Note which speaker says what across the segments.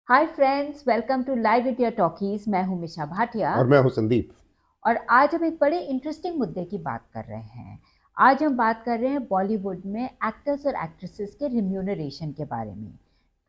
Speaker 1: Hi friends, welcome to live India talkies. मैं हूं मिशा भाटिया
Speaker 2: और मैं हूं संदीप।
Speaker 1: और आज हम एक बड़े इंटरेस्टिंग मुद्दे की बात कर रहे हैं। आज हम बात कर रहे हैं बॉलीवुड में एक्टर्स और एक्ट्रेसेस के रिम्यूनरेशन के बारे में।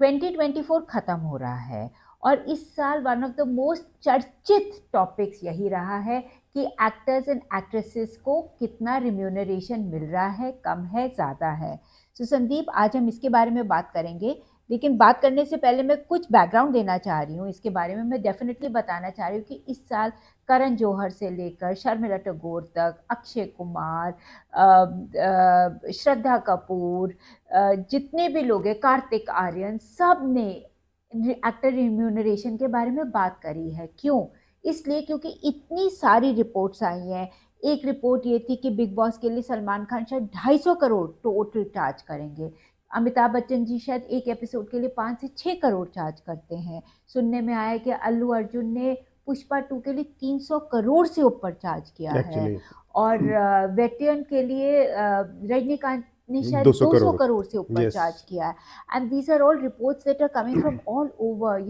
Speaker 1: 2024 खत्म हो रहा है और इस साल वन ऑफ द मोस्ट चर्चित टॉपिक्स यही रहा है कि एक्टर्स एंड एक्ट्रेसेस को कितना रिम्यूनरेशन मिल रहा है, कम है, ज़्यादा है। सो संदीप, आज हम इसके बारे में बात करेंगे। लेकिन बात करने से पहले मैं कुछ बैकग्राउंड देना चाह रही हूँ इसके बारे में। मैं डेफिनेटली बताना चाह रही हूँ कि इस साल करण जौहर से लेकर शर्मिला टैगोर तक, अक्षय कुमार, श्रद्धा कपूर, जितने भी लोग हैं, कार्तिक आर्यन, सब ने एक्टर रिम्यूनरेशन के बारे में बात करी है। क्यों? इसलिए क्योंकि इतनी सारी रिपोर्ट्स आई हैं। एक रिपोर्ट ये थी कि बिग बॉस के लिए सलमान खान शायद 250 करोड़ टोटल चार्ज करेंगे। अमिताभ बच्चन जी शायद एक एपिसोड के लिए 5 से 6 करोड़ चार्ज करते हैं। सुनने में आया कि अल्लू अर्जुन ने पुष्पा 2 के लिए 300 करोड़ से ऊपर चार्ज किया है।
Speaker 2: एक्चुअली
Speaker 1: और वेटियन के लिए रजनीकांत ने शायद
Speaker 2: 200
Speaker 1: 200
Speaker 2: करोड़
Speaker 1: करोड़ से ऊपर
Speaker 2: यस।
Speaker 1: चार्ज किया है। And these are all reports that are coming from all over,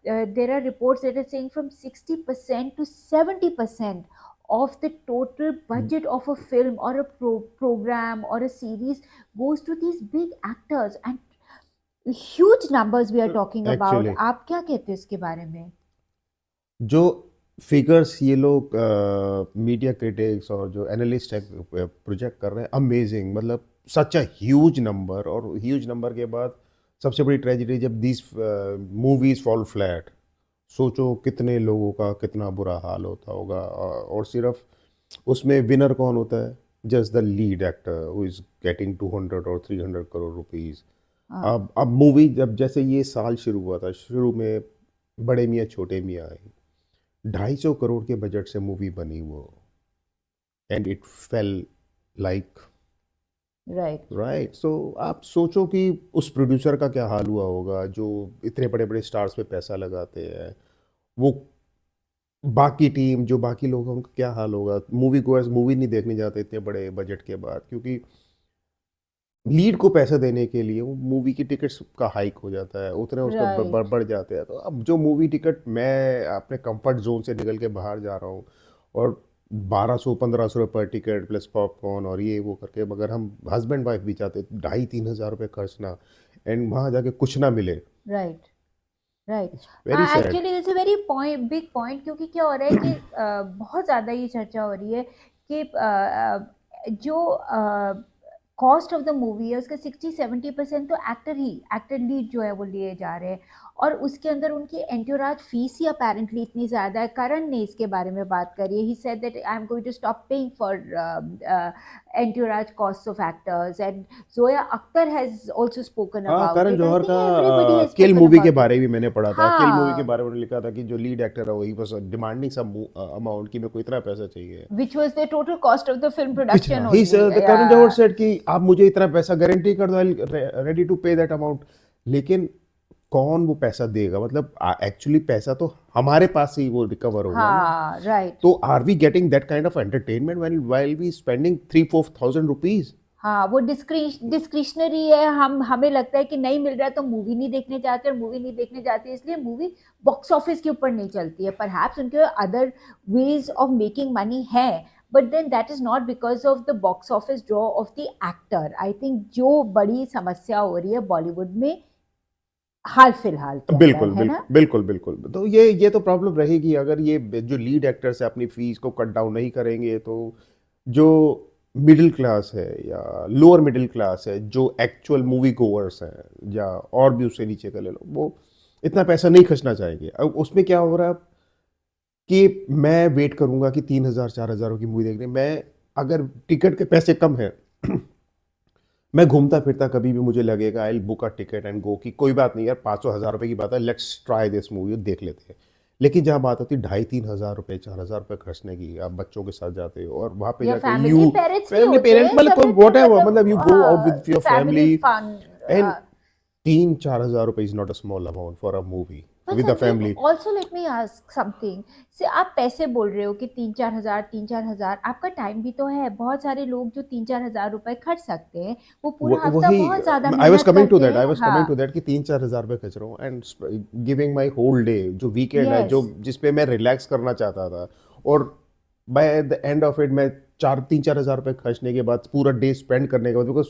Speaker 1: there are reports that are saying from 60% to 70% of the total budget of a film or a program or a series goes to these big actors, and huge numbers we are talking about.
Speaker 2: Actually
Speaker 1: आप क्या कहते हैं इसके बारे में?
Speaker 2: जो figures ये लोग मीडिया क्रिटिक्स और जो एनालिस्ट है प्रोजेक्ट कर रहे हैं, अमेजिंग, मतलब सच अ ह्यूज नंबर। और ह्यूज नंबर के बाद सबसे बड़ी ट्रेजेडी जब दीज मूवीज फॉल फ्लैट, सोचो कितने लोगों का कितना बुरा हाल होता होगा। और सिर्फ उसमें विनर कौन होता है? Just the lead actor who is getting 200 और 300 करोड़ रुपीस।
Speaker 1: हाँ,
Speaker 2: अब मूवी जब जैसे ये साल शुरू हुआ था, शुरू में बड़े मियाँ छोटे मियाँ आई, 250 करोड़ के बजट से मूवी बनी वो, and it fail like
Speaker 1: right.
Speaker 2: Right. So आप सोचो कि उस प्रोड्यूसर का क्या हाल हुआ होगा जो इतने बड़े बड़े स्टार्स पे पैसा लगाते हैं। वो बाकी टीम जो बाकी लोग हैं उनका क्या हाल होगा? मूवी गोअर्स मूवी नहीं देखने जाते इतने बड़े बजट के बाद, क्योंकि लीड को पैसा देने के लिए वो मूवी की टिकट्स का हाइक हो जाता है, उतने उसका
Speaker 1: राइट।
Speaker 2: बढ़ जाते हैं। तो अब जो मूवी टिकट, मैं अपने कंफर्ट जोन से निकल के बाहर जा रहा हूँ और 1200-1500 पर टिकट प्लस पॉपकॉर्न और ये वो करके, मगर हम हस्बैंड वाइफ भी चाहते 2,500-3,000 रुपये खर्चना, एंड वहाँ जाके कुछ ना मिले।
Speaker 1: Right. Right.
Speaker 2: Very sad.
Speaker 1: Actually it's a very point, big point. क्योंकि क्या हो रहा है कि बहुत ज़्यादा ये चर्चा हो रही है कि जो कॉस्ट ऑफ द मूवी है उसका 60-70% तो एक्टर लीड जो है वो लिए जा रहे हैं। और उसके अंदर उनकी एंटोराज फीस ही अपेरेंटली इतनी ज़्यादा है। करण ने इसके बारे में बात करी है। He said that I am going to stop paying for entourage cost of actors. And Zoya Akhtar has also spoken
Speaker 2: हाँ,
Speaker 1: about
Speaker 2: Karan
Speaker 1: it. I
Speaker 2: Johar का
Speaker 1: थिंक एवरीबody has
Speaker 2: किल
Speaker 1: spoken
Speaker 2: मूवी के
Speaker 1: about it.
Speaker 2: बारे में मैंने पढ़ा था। किल मूवी के
Speaker 1: हाँ,
Speaker 2: बारे में लिखा था कि जो लीड एक्टर है वही बस डिमांडिंग सम अमाउंट की, मेरे को इतना पैसा चाहिए।
Speaker 1: which was the total cost of the film production
Speaker 2: पिछला ही
Speaker 1: only.
Speaker 2: The Karan Johar said कि आप मुझे इतना पैसा गारंटी कर दो, I ready to pay that amount. लेकिन कौन वो पैसा देगा? मतलब एक्चुअली पैसा तो हमारे पास से ही वो रिकवर होगा ना।
Speaker 1: हाँ, राइट।
Speaker 2: तो are we getting that kind of entertainment while we spending 3-4 thousand rupees?
Speaker 1: हाँ, वो डिस्क्रिशनरी है। हम हमें लगता है कि नहीं मिल रहा है तो मूवी नहीं देखने जाते, और मूवी नहीं देखने जाते इसलिए मूवी बॉक्स ऑफिस के ऊपर नहीं चलती है। परहैप्स उनके other ways of making money है, but then that is not because of the box office draw of the actor. I think जो बड़ी समस्या हो रही है बॉलीवुड में हाल फिलहाल के अंदर,
Speaker 2: बिल्कुल
Speaker 1: है
Speaker 2: बिल्कुल
Speaker 1: ना?
Speaker 2: बिल्कुल बिल्कुल। तो ये तो प्रॉब्लम रहेगी अगर ये जो लीड एक्टर्स है अपनी फीस को कट डाउन नहीं करेंगे। तो जो मिडिल क्लास है या लोअर मिडिल क्लास है, जो एक्चुअल मूवी गोअर्स हैं, या और भी उससे नीचे का ले लो, वो इतना पैसा नहीं खर्चना चाहेंगे। अब उसमें क्या हो रहा है कि मैं वेट करूंगा कि 3,000-4,000 की मूवी देखने, मैं अगर टिकट के पैसे कम है मैं घूमता फिरता कभी भी मुझे लगेगा I book a ticket and go, कि कोई बात नहीं यार, 500-1,000 रुपये की बात है, लेट्स ट्राई दिस मूवी, देख लेते हैं। लेकिन जहाँ बात होती है 2,500-3,000 रुपये, 4,000 रुपये खर्चने की, आप बच्चों के साथ जाते हो और वहाँ पे
Speaker 1: या
Speaker 2: जाके
Speaker 1: फैमिली
Speaker 2: यू
Speaker 1: पेरेंट्स भी
Speaker 2: फैमिली
Speaker 1: होते
Speaker 2: पेरेंट्स
Speaker 1: हैं
Speaker 2: मतलब
Speaker 1: सब
Speaker 2: कोई
Speaker 1: इतने,
Speaker 2: वॉट एवर,
Speaker 1: मतलब
Speaker 2: मतलब you go out with your
Speaker 1: family
Speaker 2: family
Speaker 1: fun.
Speaker 2: And ₹3,000-4,000 is not a small amount for a movie
Speaker 1: But
Speaker 2: with a
Speaker 1: Sanjeev,
Speaker 2: family.
Speaker 1: also let me ask something. से आप पैसे बोल रहे हो कि 3-4 हज़ार, आपका टाइम भी तो है। बहुत सारे लोग जो 3-4 हज़ार रुपए खर्च सकते हैं, वो पूरा हफ्ता
Speaker 2: वही
Speaker 1: बहुत ज्यादा
Speaker 2: आई वॉज
Speaker 1: मेहनत
Speaker 2: कमिंग टू
Speaker 1: करते
Speaker 2: दैट,
Speaker 1: हैं। हाँ,
Speaker 2: कि 3-4 हज़ार रुपये खर्च रहा हूँ and giving my whole day, जो वीकेंड है,
Speaker 1: यस,
Speaker 2: जो जिसपे मैं रिलैक्स करना चाहता था, और by the end of it मैं 4-3-4 हज़ार रुपये खर्चने के बाद, पूरा डे स्पेंड करने के बाद, बिकॉज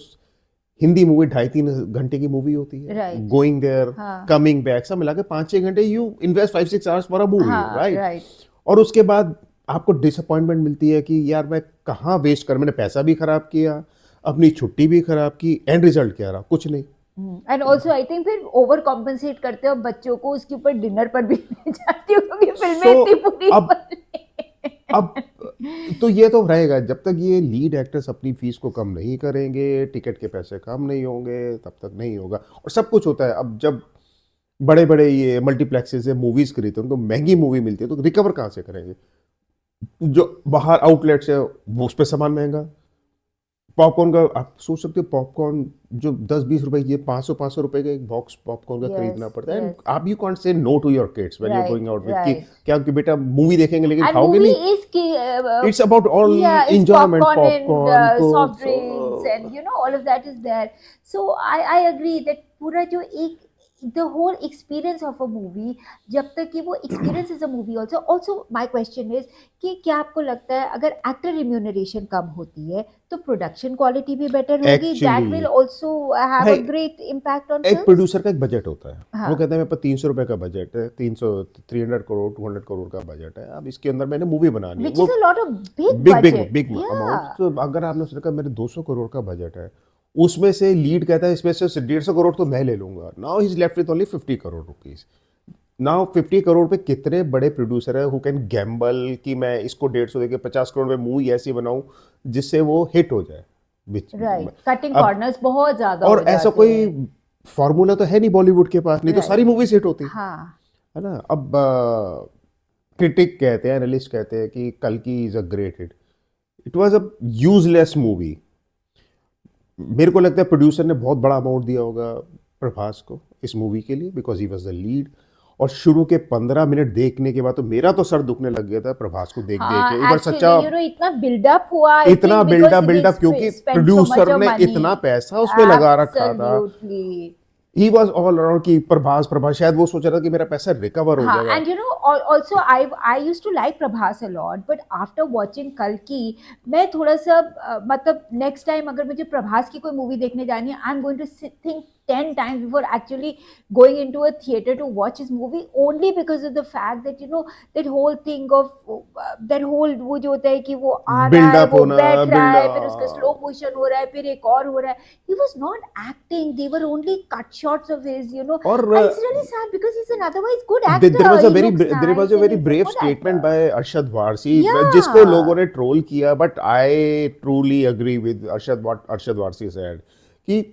Speaker 2: हिंदी मूवी 2.5-3 घंटे की मूवी होती है,
Speaker 1: राइट,
Speaker 2: गोइंग देयर
Speaker 1: हाँ,
Speaker 2: कमिंग बैक सब मिला के 5-6 घंटे, you invest 5-6 hours for a movie,
Speaker 1: हाँ,
Speaker 2: राइट?
Speaker 1: राइट,
Speaker 2: और उसके बाद आपको डिसअपॉइंटमेंट मिलती है कि यार मैं कहाँ वेस्ट कर, मैंने पैसा भी खराब किया, अपनी छुट्टी भी खराब की, एंड रिजल्ट क्या रहा? कुछ नहीं।
Speaker 1: एंड ऑल्सो आई थिंक फिर ओवर कॉम्पनसेट करते हो बच्चों को, उसके ऊपर डिनर पर भी ले जाती हो क्योंकि फिल्में
Speaker 2: सो
Speaker 1: इतनी पूरी
Speaker 2: अब अब
Speaker 1: बोल
Speaker 2: तो ये तो रहेगा जब तक ये लीड एक्टर्स अपनी फीस को कम नहीं करेंगे, टिकट के पैसे कम नहीं होंगे, तब तक नहीं होगा। और सब कुछ होता है, अब जब बड़े बड़े ये मल्टीप्लेक्सेस से मूवीज खरीदते हैं, उनको महंगी मूवी मिलती है, तो रिकवर कहाँ से करेंगे? जो बाहर आउटलेट्स है वो, उस पर सामान महंगा। पॉपकॉर्न का आप सोच सकते हो, पॉपकॉर्न जो 10-20 रुपए, ये 500-500 रुपए का एक बॉक्स पॉपकॉर्न का
Speaker 1: यस,
Speaker 2: खरीदना पड़ता है। एंड
Speaker 1: यस,
Speaker 2: आप you can't say no to your kids when you are
Speaker 1: right,
Speaker 2: going out with, कि
Speaker 1: राइट।
Speaker 2: क्या कि बेटा मूवी देखेंगे लेकिन
Speaker 1: And
Speaker 2: खाओगे
Speaker 1: movie
Speaker 2: नहीं।
Speaker 1: is
Speaker 2: it's about all
Speaker 1: yeah, it's
Speaker 2: enjoyment,
Speaker 1: popcorn and
Speaker 2: popcorn
Speaker 1: soft
Speaker 2: Coke,
Speaker 1: drinks and all of that is there. So I agree that पूरा जो एक the whole experience of a movie, जब तक कि वो experience is a movie also my question is कि क्या आपको लगता है अगर actor remuneration कम होती है तो production quality भी better होगी, that
Speaker 2: actually
Speaker 1: will also have
Speaker 2: भाई
Speaker 1: a great impact on
Speaker 2: एक
Speaker 1: films?
Speaker 2: प्रोड्यूसर का एक बजट होता है, वो
Speaker 1: हाँ,
Speaker 2: कहता है मेरे पास 300 रुपए का बजट है, 300 300 करोड़ 200 करोड़ का बजट है, अब इसके अंदर मैंने मूवी बनानी है,
Speaker 1: which
Speaker 2: वो
Speaker 1: is a lot of big
Speaker 2: big big
Speaker 1: budget.
Speaker 2: Big amount.
Speaker 1: Yeah,
Speaker 2: तो अगर आपने सोचा मेरे 200 करोड़ का बजट है, उसमें से लीड कहता है इसमें से 150 करोड़ तो मैं ले लूंगा, now he is left with only 50 crore rupees. Now 50 crore पे कितने बड़े प्रोड्यूसर है हु कैन गैम्बल कि मैं इसको 150 देके 50 करोड़ में मूवी ऐसी बनाऊं जिससे वो हिट हो जाए।
Speaker 1: right. Cutting
Speaker 2: अब
Speaker 1: corners बहुत ज्यादा
Speaker 2: और
Speaker 1: हो
Speaker 2: ऐसा
Speaker 1: जाते
Speaker 2: कोई
Speaker 1: हैं।
Speaker 2: फॉर्मूला तो है नहीं बॉलीवुड के पास, नहीं तो
Speaker 1: Right.
Speaker 2: सारी मूवीज हिट होती
Speaker 1: हाँ,
Speaker 2: है ना। अब क्रिटिक कहते हैं, एनालिस्ट कहते हैं कि कल की is a great hit, it was a useless movie. मेरे को लगता है प्रोड्यूसर ने बहुत बड़ा अमाउंट दिया होगा प्रभास को इस मूवी के लिए, because he was the lead. और शुरू के 15 मिनट देखने के बाद तो मेरा तो सर दुखने लग गया था प्रभास को देख देख के। एक
Speaker 1: हाँ,
Speaker 2: बार सच्चा
Speaker 1: एक्चुअली इतना बिल्डअप हुआ आई
Speaker 2: इतना
Speaker 1: थिंक बिकॉज
Speaker 2: बिल्डअप क्योंकि
Speaker 1: spend so much
Speaker 2: producer
Speaker 1: of
Speaker 2: ने
Speaker 1: मनी।
Speaker 2: इतना पैसा उसमें लगा रखा था।
Speaker 1: Absolutely.
Speaker 2: He was all around कि प्रभास प्रभास, शायद वो सोच रहा था कि मेरा पैसा रिकवर हो
Speaker 1: हाँ,
Speaker 2: जाएगा।
Speaker 1: And also I used to like Prabhas a lot, but after watching कल्कि मैं थोड़ा सा मतलब नेक्स्ट टाइम अगर मुझे प्रभास की कोई मूवी देखने जानी है, I am going to think 10 times before actually going into a theater to watch his movie, only because of the fact that that whole thing of that whole वो जो होता है कि वो आ रहा है,
Speaker 2: बिल्डअप
Speaker 1: वो
Speaker 2: होना,
Speaker 1: बैठ रहा है, फिर उसका
Speaker 2: बिल्डअप।
Speaker 1: स्लो मोशन हो रहा है, फिर एक और हो रहा है. He was not acting, they were only cut shots of his,
Speaker 2: और
Speaker 1: and it's really sad because he's an otherwise good actor.
Speaker 2: there was a
Speaker 1: He
Speaker 2: very
Speaker 1: looks
Speaker 2: there was
Speaker 1: nice
Speaker 2: a
Speaker 1: and
Speaker 2: very
Speaker 1: he's a
Speaker 2: brave
Speaker 1: good
Speaker 2: statement
Speaker 1: actor.
Speaker 2: by Arshad Varsi, जिसको
Speaker 1: Yeah.
Speaker 2: लोगों ने troll किया, but I truly agree with Arshad, what Arshad Varsi said कि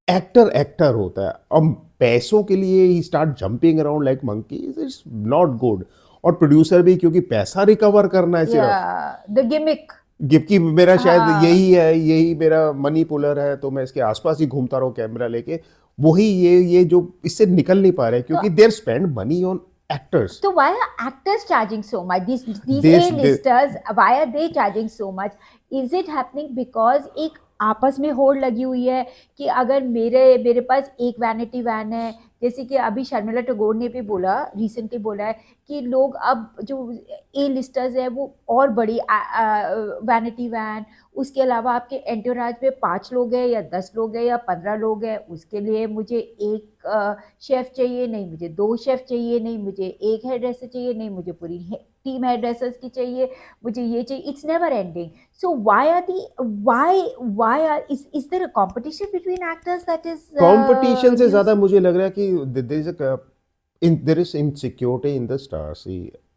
Speaker 2: actor actor होता है, अब पैसों के लिए ही start jumping around like monkeys, it's not good. और प्रोड्यूसर भी क्योंकि पैसा रिकवर करना है सिर्फ,
Speaker 1: Yeah, the gimmick.
Speaker 2: गिव की मेरा शायद
Speaker 1: हाँ.
Speaker 2: यही है, यही मेरा मनी पुलर है, तो मैं इसके आसपास ही घूमता रहूं कैमरा लेके, वही ये जो इससे निकल नहीं पा रहे क्योंकि they're spend money on actors.
Speaker 1: So why are actors charging so much? These
Speaker 2: This-
Speaker 1: A-listers, why are they charging so much? Is it happening because एक आपस में होड़ लगी हुई है कि अगर मेरे पास एक वैनिटी वैन है, जैसे कि अभी शर्मिला टैगोर ने भी बोला, रिसेंटली बोला है कि लोग अब जो ए लिस्टर्स है वो और बड़ी वैनिटी वैन, उसके अलावा आपके एंटोराज में 5 लोग हैं या 10 लोग हैं या 15 लोग हैं, उसके लिए मुझे एक शेफ़ चाहिए, नहीं मुझे 2 शेफ़ चाहिए, नहीं मुझे एक हेयर ड्रेसर चाहिए, नहीं मुझे पूरी टीम हेयर ड्रेसर्स की चाहिए, मुझे ये चाहिए, it's never ending. So is there a competition between actors that is
Speaker 2: competition से
Speaker 1: used?
Speaker 2: ज्यादा मुझे लग रहा है कि there is insecurity in the stars.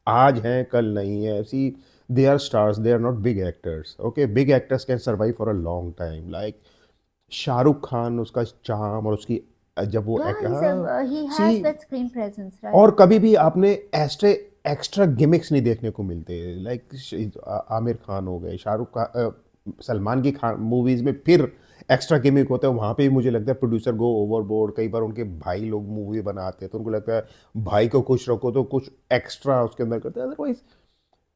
Speaker 2: आज हैं कल नहीं है, see they are stars, they are not big actors. Okay, big actors can survive for a long time, like Shahrukh Khan, उसका चार्म और उसकी जब वो
Speaker 1: Yeah, he has
Speaker 2: see,
Speaker 1: that screen presence, right?
Speaker 2: और कभी भी आपने एक्स्ट्रा गिमिक्स नहीं देखने को मिलते, लाइक आमिर खान हो गए, शाहरुख खान, सलमान की खान मूवीज में फिर एक्स्ट्रा गिमिक होता है, वहाँ पे भी मुझे लगता है प्रोड्यूसर गो ओवरबोर्ड। कई बार उनके भाई लोग मूवी बनाते हैं तो उनको लगता है भाई को खुश रखो तो कुछ एक्स्ट्रा उसके अंदर करते हैं, otherwise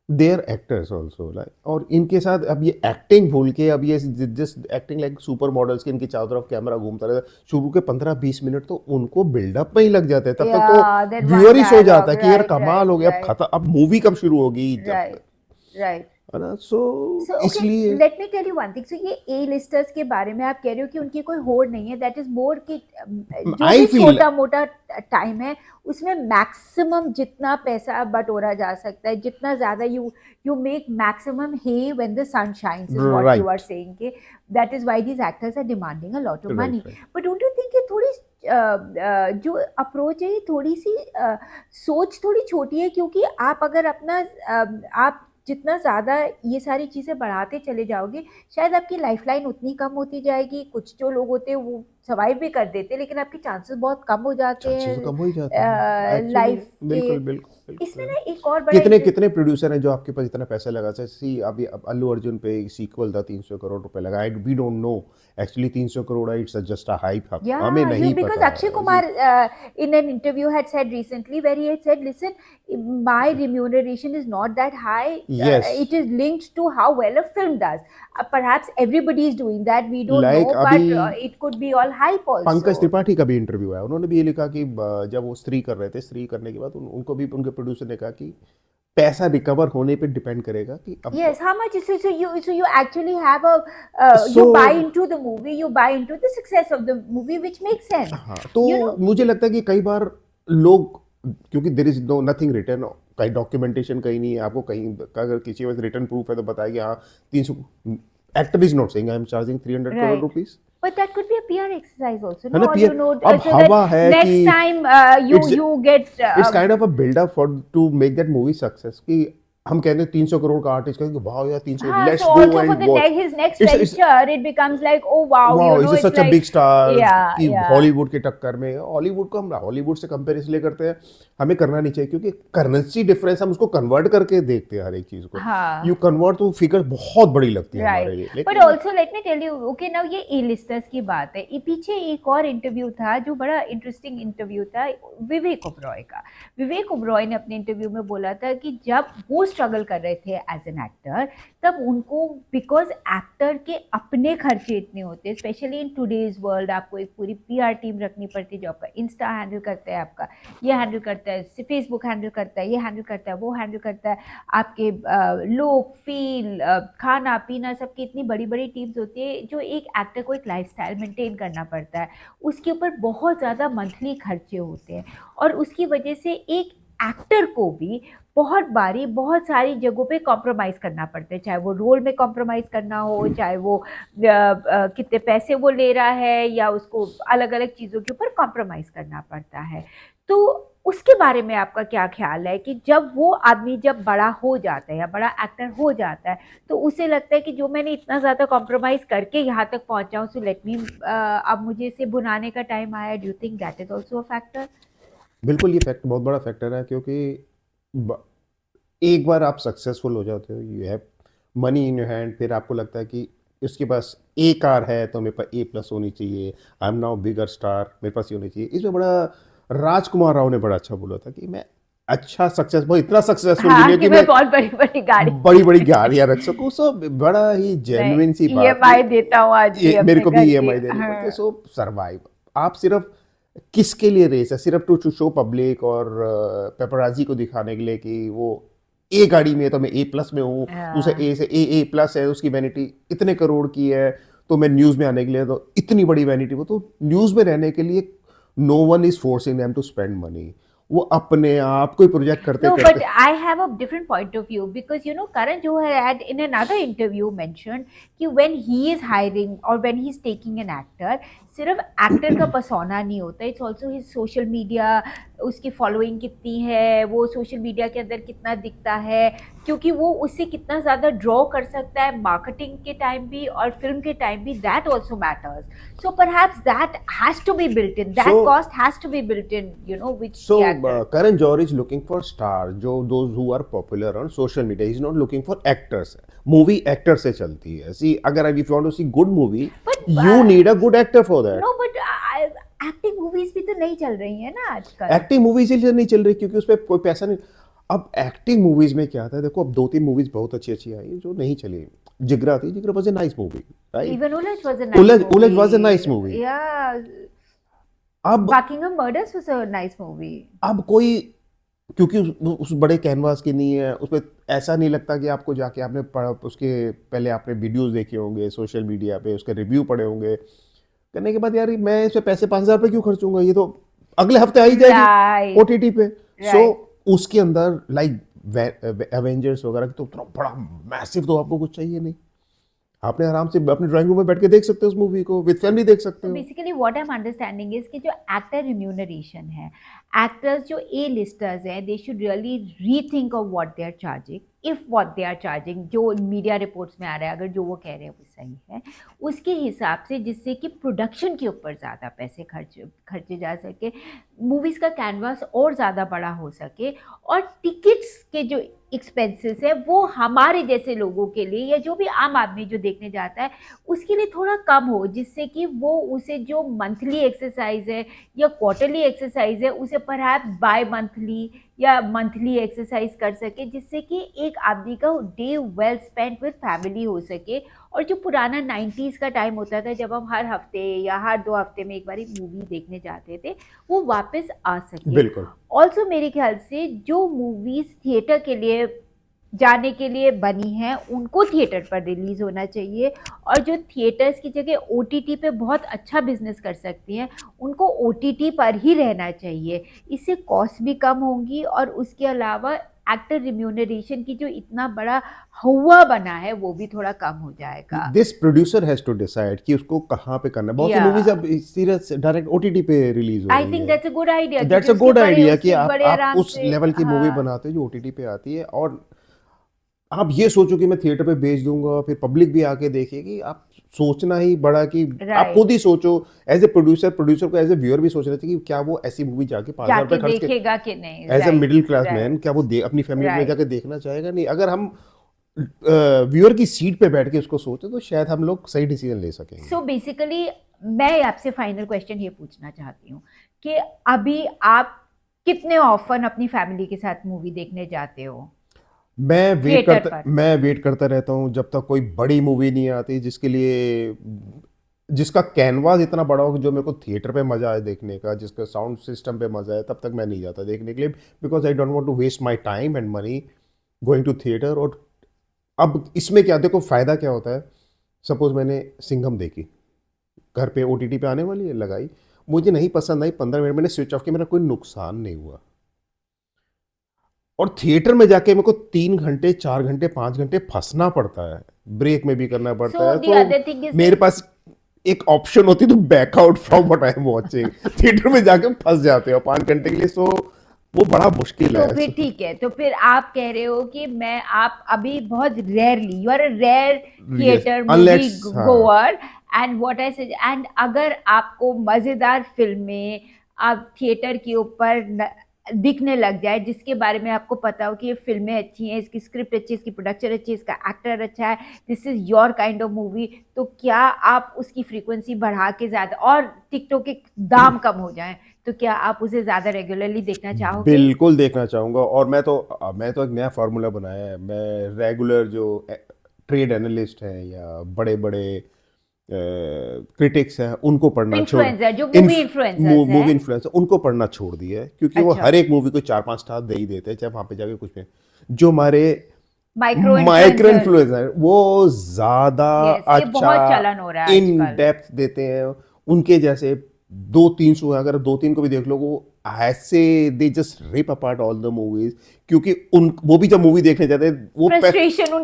Speaker 2: they are actors also like. और इनके साथ अब ये एक्टिंग भूल के अब ये just acting like super models के, इनकी चारों तरफ कैमरा घूमता रहता है, शुरू के 15-20 मिनट तो उनको बिल्डअप में ही लग जाते हैं, तब तक
Speaker 1: Yeah, that
Speaker 2: तो
Speaker 1: one
Speaker 2: व्यूअर ही सो जाता
Speaker 1: dialogue,
Speaker 2: है कि यार
Speaker 1: right,
Speaker 2: कमाल
Speaker 1: right,
Speaker 2: हो गया, अब
Speaker 1: right,
Speaker 2: खत्म, अब मूवी कब शुरू होगी जब,
Speaker 1: right, right.
Speaker 2: है ना। सो
Speaker 1: So, okay,
Speaker 2: इसलिए
Speaker 1: let me tell you one thing. So, ये A-listers के बारे में आप कह रहे हो कि उनकी कोई होड़ नहीं है, that is more कि जो
Speaker 2: आई
Speaker 1: भी
Speaker 2: फील
Speaker 1: छोटा मोटा टाइम है उसमें मैक्सिमम जितना पैसा बटोरा जा सकता है, जितना ज़्यादा you make maximum hay when the sun shines is what you
Speaker 2: right
Speaker 1: are saying कि that is why these actors are demanding a lot of money.
Speaker 2: Right
Speaker 1: But don't you think ये थोड़ी जो अप्रोच है ये थोड़ी सी सोच थोड़ी छोटी है, क्योंकि आप अगर अपना आप जितना ज़्यादा ये सारी चीज़ें बढ़ाते चले जाओगे शायद आपकी लाइफलाइन उतनी कम होती जाएगी। कुछ जो लोग होते हैं वो सर्वाइव भी कर देते हैं लेकिन आपके चांसेस बहुत कम हो जाते
Speaker 2: चांसेस तो
Speaker 1: हैं
Speaker 2: कम हो ही जाते हैं एक्चुअली।
Speaker 1: लाइफ
Speaker 2: बिल्कुल
Speaker 1: के।
Speaker 2: बिल्कुल
Speaker 1: इसमें
Speaker 2: बिल्कुल।
Speaker 1: ना एक और बड़ा
Speaker 2: कितने कितने प्रोड्यूसर हैं जो आपके पास इतना पैसा लगा सकते, सी अभी अब अल्लू अर्जुन पे एक सीक्वल था 300 करोड़ रुपए लगा, I we don't know actually 300 crore it's just a hype, हमें
Speaker 1: Yeah,
Speaker 2: नहीं
Speaker 1: because
Speaker 2: पता
Speaker 1: Akshay Kumar in an interview had said recently where he had said, listen, my remuneration is not that high.
Speaker 2: Yes
Speaker 1: It is linked to how well a film does. Perhaps everybody is doing that. We don't
Speaker 2: like
Speaker 1: know,
Speaker 2: अभी
Speaker 1: but it could be all hype
Speaker 2: Pankaj
Speaker 1: also.
Speaker 2: Tripathi का भी interview है, उन्होंने भी ये लिखा कि जब वो स्त्री कर रहे थे, स्त्री करने के बाद उनको भी उनके प्रोड्यूसर ने कहा कि पैसा रिकवर होने पे डिपेंड करेगा कि अब
Speaker 1: Yes, how much is it? So you actually have a
Speaker 2: so
Speaker 1: you buy into the movie, you buy into the success of the movie, which makes sense.
Speaker 2: हाँ, तो
Speaker 1: You know,
Speaker 2: मुझे लगता है कि कई बार लोग, क्योंकि there is no nothing return, कहीं डॉक्यूमेंटेशन कहीं नहीं है, आपको कहीं अगर किसी के पास रिटर्न प्रूफ है तो बताया कि हाँ 300, actor is not saying I am charging 300 crore
Speaker 1: right.
Speaker 2: Rupees,
Speaker 1: But that could be a PR exercise also,
Speaker 2: है
Speaker 1: no?
Speaker 2: ना।
Speaker 1: Or
Speaker 2: पीएम
Speaker 1: you know,
Speaker 2: अब
Speaker 1: so that
Speaker 2: हवा है कि
Speaker 1: next time
Speaker 2: it's
Speaker 1: you get
Speaker 2: it's kind of a buildup for to make that movie success, कि हम कहते हैं 300 करोड़ का आर्टिस्ट कहेंगे वाह यार 300,
Speaker 1: हाँ,
Speaker 2: let's
Speaker 1: so
Speaker 2: go
Speaker 1: also for
Speaker 2: and
Speaker 1: the
Speaker 2: watch,
Speaker 1: his next
Speaker 2: it's
Speaker 1: venture, it becomes like, oh wow, you
Speaker 2: wow
Speaker 1: know,
Speaker 2: is
Speaker 1: it's
Speaker 2: such a
Speaker 1: like,
Speaker 2: big star
Speaker 1: yeah,
Speaker 2: कि
Speaker 1: yeah,
Speaker 2: हॉलीवुड के टक्कर में, Hollywood को हम Hollywood से compare इसलिए करते हैं, हमें करना नहीं चाहिए क्योंकि करेंसी डिफरेंस हम उसको कन्वर्ट करके देखते हैं हर एक चीज को,
Speaker 1: हाँ,
Speaker 2: यू कन्वर्ट तो फिगर बहुत बड़ी लगती है हमारे
Speaker 1: right.
Speaker 2: लिए,
Speaker 1: But
Speaker 2: लेकिन
Speaker 1: also let me tell you, okay, now ये A-listers की बात है, ये पीछे एक और इंटरव्यू था जो बड़ा इंटरेस्टिंग इंटरव्यू था विवेक ओबरॉय का। विवेक ओबरॉय ने अपने इंटरव्यू में बोला था कि जब वो स्ट्रगल कर रहे थे एज एन एक्टर, तब उनको, बिकॉज एक्टर के अपने खर्चे इतने होते हैं, स्पेशली इन टुडेज वर्ल्ड, आपको एक पूरी PR टीम रखनी पड़ती है जो आपका इंस्टा हैंडल करता है, आपका ये हैंडल करता है, फेसबुक हैंडल करता है, ये हैंडल करता है, वो हैंडल करता है, आपके लोग फील खाना पीना सबकी इतनी बड़ी बड़ी टीम्स होती है, जो एक एक्टर को एक लाइफस्टाइल मेंटेन करना पड़ता है, उसके ऊपर बहुत ज़्यादा मंथली खर्चे होते हैं, और उसकी वजह से एक एक्टर को भी बहुत सारी जगहों पे कॉम्प्रोमाइज़ करना पड़ता है, चाहे वो रोल में कॉम्प्रोमाइज़ करना हो, चाहे वो कितने पैसे वो ले रहा है, या उसको अलग अलग चीज़ों के ऊपर कॉम्प्रोमाइज़ करना पड़ता है। तो उसके बारे में आपका क्या ख्याल है कि जब वो आदमी जब बड़ा हो जाता है या बड़ा एक्टर हो जाता है तो उसे लगता है कि जो मैंने इतना ज़्यादा कॉम्प्रोमाइज़ करके यहाँ तक पहुँचा हूँ, सो लेट मी, अब मुझे इसे भुनाने का टाइम आया। Do you think that is also a factor?
Speaker 2: बिल्कुल ये फैक्ट बहुत बड़ा फैक्टर है, क्योंकि एक बार आप सक्सेसफुल हो जाते हो, you have money in your hand, फिर आपको लगता है कि उसके पास ए कार है तो मेरे पास A+ होनी चाहिए, I am now bigger star, मेरे पास ये होनी चाहिए। इसमें बड़ा राजकुमार राव ने बड़ा अच्छा बोला था कि मैं अच्छा सक्सेस, वो इतना सक्सेसफुल
Speaker 1: हाँ,
Speaker 2: दुनिया
Speaker 1: कि
Speaker 2: की
Speaker 1: मैं
Speaker 2: मैं
Speaker 1: बहुत बड़ी बड़ी
Speaker 2: गाड़ियां रख सकूं, सो बड़ा ही जेन्युइन सी बात
Speaker 1: EMI देता हूँ आज भी
Speaker 2: मेरे
Speaker 1: अपने
Speaker 2: को
Speaker 1: घर
Speaker 2: भी
Speaker 1: की।
Speaker 2: EMI देनी
Speaker 1: हाँ,
Speaker 2: पड़ती है। सो सर्वाइव, आप सिर्फ किसके लिए रेस है, सिर्फ टू शो पब्लिक और पेपराजी को दिखाने के लिए कि वो ए गाड़ी में है तो मैं A+ में हूँ, दूसरा
Speaker 1: हाँ।
Speaker 2: ए से AA+ है, उसकी वैनिटी इतने करोड़ की है, तो मैं न्यूज़ में आने के लिए तो इतनी बड़ी वैनिटी, वो तो न्यूज़ में रहने के लिए no one is forcing them to spend money, वो अपने आप को ही प्रोजेक्ट करते
Speaker 1: No, but
Speaker 2: करते
Speaker 1: I have a different point of view because you know Karan Johar had in another interview mentioned कि when he is hiring or when he is taking an actor, सिर्फ actor का persona नहीं होता, it's also his social media, उसकी following कितनी है, वो social media के अंदर कितना दिखता है, क्योंकि वो उससे कितना ज़्यादा ड्रॉ कर सकता है मार्केटिंग के टाइम भी और फिल्म के टाइम भी, that also matters. So perhaps that has to be built in. That cost has to be built in, which
Speaker 2: so
Speaker 1: the actor.
Speaker 2: Karan Johar is looking for stars, जो those who are popular on social media. He's not looking for actors. Movie actor से चलती है. See, अगर if you want to see good movie, you need a good actor for that.
Speaker 1: No, but acting movies भी तो नहीं चल रही है ना आजकल.
Speaker 2: Acting movies इसलिए नहीं चल रही क्योंकि उसपे कोई पैसा नहीं. अब एक्टिंग मूवीज में क्या था, देखो अब 2-3 मूवीज बहुत अच्छी अच्छी आई जो नहीं चली. जिगरा थी, Jigra was a nice movie, right?
Speaker 1: Even Ulaj was a nice movie.
Speaker 2: Ulaj was a nice movie.
Speaker 1: Yeah.
Speaker 2: अब
Speaker 1: Buckingham Murders was a nice movie.
Speaker 2: अब कोई, क्योंकि उस बड़े कैनवास की नहीं है, उसमें ऐसा नहीं लगता कि आपको जाके आपने उसके पहले आपने वीडियोस देखे होंगे सोशल मीडिया पे, उसके रिव्यू पढ़े होंगे, करने के बाद यार मैं इस पे पैसे 5,000 रुपये क्यों खर्चूंगा, ये तो अगले हफ्ते आ ही जाएगी OTT पे. सो उसके अंदर लाइक एवेंजर्स वगैरह तो उतना बड़ा मैसिव तो आपको कुछ चाहिए नहीं. आपने आराम से अपने ड्राइंग रूम में बैठ के देख सकते हो उस मूवी को, विद फैमिली देख सकते हो.
Speaker 1: Basically what I am understanding is कि जो एक्टर रिम्यूनरेशन है, एक्टर्स जो ए लिस्टर्स हैं, they should really rethink of what they are charging. If what they are charging, जो मीडिया रिपोर्ट्स में आ रहा है, अगर जो वो कह रहे हैं वो सही है, उसके हिसाब से, जिससे कि प्रोडक्शन के ऊपर ज़्यादा पैसे खर्चे जा सके, मूवीज़ का कैनवास और ज़्यादा बड़ा हो सके, और टिकट्स के जो एक्सपेंसेस है वो हमारे जैसे लोगों के लिए या जो भी आम आदमी जो देखने जाता है उसके लिए थोड़ा कम हो, जिससे कि वो उसे जो मंथली एक्सरसाइज है या क्वार्टरली एक्सरसाइज है उसे परहैप्स बाय मंथली या मंथली एक्सरसाइज कर सके, जिससे कि एक आदमी का day well spent with family हो सके. और जो पुराना 90s का टाइम होता था जब हम हर हफ्ते या हर 2 हफ्ते में एक बार मूवी देखने जाते थे, वो वापस आ सके.
Speaker 2: बिल्कुल.
Speaker 1: ऑल्सो मेरे ख्याल से जो मूवीज थिएटर के लिए जाने के लिए बनी हैं उनको थिएटर पर रिलीज होना चाहिए, और जो थिएटर्स की जगह OTT पे बहुत अच्छा बिजनेस कर सकती हैं उनको OTT पर ही रहना चाहिए. इससे कॉस्ट भी कम होंगी और उसके अलावा एक्टर रिम्यूनरेशन की जो इतना बड़ा हुआ बना है वो भी थोड़ा कम हो जाएगा.
Speaker 2: This producer has to decide कि उसको कहाँ पे करना है. बहुत सी मूवीज अब सीरियस डायरेक्ट OTT पे रिलीज हो रही है.
Speaker 1: I think that's a good idea.
Speaker 2: That's a good idea कि आप उस लेवल की मूवी बनाते हो जो OTT पे आती है, और आप ये सोचो कि मैं थिएटर पे भेज दूंगा फिर पब्लिक भी आके देखेगी. आप सोचना ही बड़ा कि आप खुद ही सोचो एज ए प्रोड्यूसर को एज ए व्यूअर भी सोचना चाहिए कि क्या वो ऐसी मूवी जाके 5,000 रुपए खर्च
Speaker 1: देखेगा कि नहीं.
Speaker 2: As a middle class man क्या वो अपनी फैमिली में जाके देखना चाहेगा? नहीं. अगर हम व्यूअर की सीट पे बैठ के उसको सोचे तो शायद हम लोग सही डिसीजन ले सकेंगे.
Speaker 1: सो बेसिकली मैं आपसे फाइनल क्वेश्चन ये पूछना चाहती हूँ कि अभी आप कितने ऑफन अपनी फैमिली के साथ मूवी देखने जाते हो?
Speaker 2: मैं वेट करता रहता हूँ जब तक कोई बड़ी मूवी नहीं आती जिसका कैनवास इतना बड़ा हो कि जो मेरे को थिएटर पे मजा आए देखने का, जिसका साउंड सिस्टम पे मजा आए, तब तक मैं नहीं जाता देखने के लिए, because I don't want to waste my time and money going to theatre. और अब इसमें क्या, देखो फायदा क्या होता है. सपोज मैंने सिंघम देखी, घर पे OTT पे आने वाली है, लगाई, मुझे नहीं पसंद आई, 15 मिनट मैंने स्विच ऑफ किया, मेरा कोई नुकसान नहीं हुआ. और थिएटर में जाके मेरे को 3 घंटे 4 घंटे 5 घंटे फंसना पड़ता है, ब्रेक में भी करना पड़ता है. तो मेरे पास एक ऑप्शन होती तो back out from what I am watching. Theatre में जाके फंस जाते हो 5 घंटे के लिए, सो वो बड़ा मुश्किल है.
Speaker 1: तो फिर ठीक है, तो फिर आप कह रहे हो कि आप अभी बहुत rarely, you are a rare theatre moviegoer, and what I say, and अगर आपको मजेदार फिल्में आप थिएटर के ऊपर दिखने लग जाए जिसके बारे में आपको पता हो कि ये फिल्में अच्छी हैं, इसकी स्क्रिप्ट अच्छी है, इसकी प्रोडक्शन अच्छी है, इसका एक्टर अच्छा है, this is your kind of movie, तो क्या आप उसकी फ्रीक्वेंसी बढ़ा के ज़्यादा, और टिकटों के दाम कम हो जाएं, तो क्या आप उसे ज़्यादा रेगुलरली देखना चाहोगे?
Speaker 2: बिल्कुल देखना चाहूँगा. और मैं तो एक नया फार्मूला बनाया है. मैं रेगुलर जो ट्रेड एनालिस्ट हैं या बड़े बड़े क्रिटिक्स हैं उनको पढ़ना मूवी इन्फ्लुएंसर उनको पढ़ना छोड़ दिया है, क्योंकि वो हर एक मूवी को 4-5 स्टार दे ही देते हैं, चाहे वहाँ पे जाके कुछ भी. जो हमारे माइक्रो इन्फ्लुएंसर वो ज्यादा अच्छा इन डेप्थ देते हैं. उनके जैसे 200-300 है, अगर 2-3 को भी देख लो, वो ऐसे they just rip apart all the movies, क्योंकि वो भी जब मूवी देखने जाते हैं वो
Speaker 1: उनकी फ्रस्ट्रेशन है,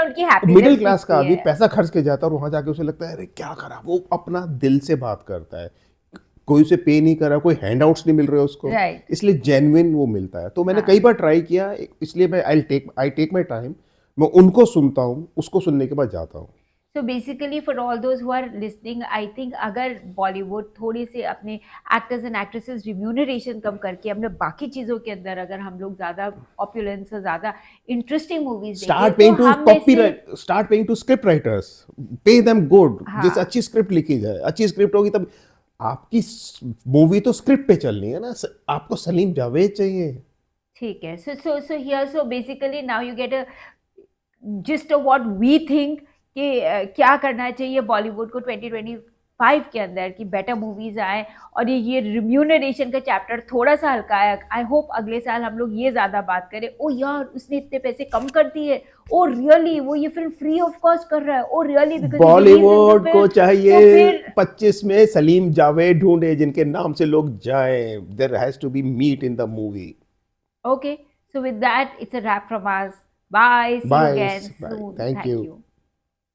Speaker 1: उनकी हैप्पीनेस.
Speaker 2: मिडिल क्लास का आदमी पैसा खर्च के जाता है और वहां जाके उसे लगता है अरे क्या करा. वो अपना दिल से बात करता है. कोई उसे पे नहीं कर रहा, कोई हैंडआउट्स नहीं मिल रहे उसको,
Speaker 1: राइट।
Speaker 2: इसलिए जेन्युइन वो मिलता है। तो मैंने
Speaker 1: हाँ।
Speaker 2: कई बार ट्राई किया, इसलिए मैं आई टेक माई टाइम, मैं उनको सुनता हूँ, उसको सुनने के बाद जाता हूँ।
Speaker 1: So basically for all those who are listening, I think अगर बॉलीवुड थोड़े से अपने एक्टर्स एंड एक्ट्रेसेस रिम्यूनरेशन कम करके अपने बाकी चीज़ों के अंदर अगर हम लोग ज़्यादा ऑपुलेंस और ज़्यादा इंटरेस्टिंग मूवीज देंगे तो हम में से
Speaker 2: start paying to script writers, pay them good. जैसे
Speaker 1: हाँ
Speaker 2: अच्छी स्क्रिप्ट लिखी जाए, अच्छी स्क्रिप्ट होगी तब आपकी मूवी तो स्क्रिप्ट पे चलनी है ना। आपको सलीम जावेद चाहिए।
Speaker 1: ठीक है। So here so basically now you get a gist of what we think कि क्या करना चाहिए बॉलीवुड को 2025 के अंदर कि बेटर मूवीज आए और ये रिम्यूनरेशन का चैप्टर थोड़ा सा हल्का है। आई होप अगले साल हम लोग ये ज्यादा बात करें, ओ यार उसने इतने पैसे कम कर दिए, ओ रियली वो ये फिल्म फ्री ऑफ कॉस्ट कर रहा है, ओ रियली बिकॉज
Speaker 2: बॉलीवुड को
Speaker 1: तो
Speaker 2: चाहिए
Speaker 1: फिर
Speaker 2: 25 में सलीम जावेद ढूंढे जिनके नाम से लोग जाएं। There has to be meet in the movie.
Speaker 1: okay, so with that it's a wrap from us. Bye, see you
Speaker 2: bye
Speaker 1: again
Speaker 2: bye,
Speaker 1: soon.
Speaker 2: Thank
Speaker 1: Thank
Speaker 2: you.
Speaker 1: you.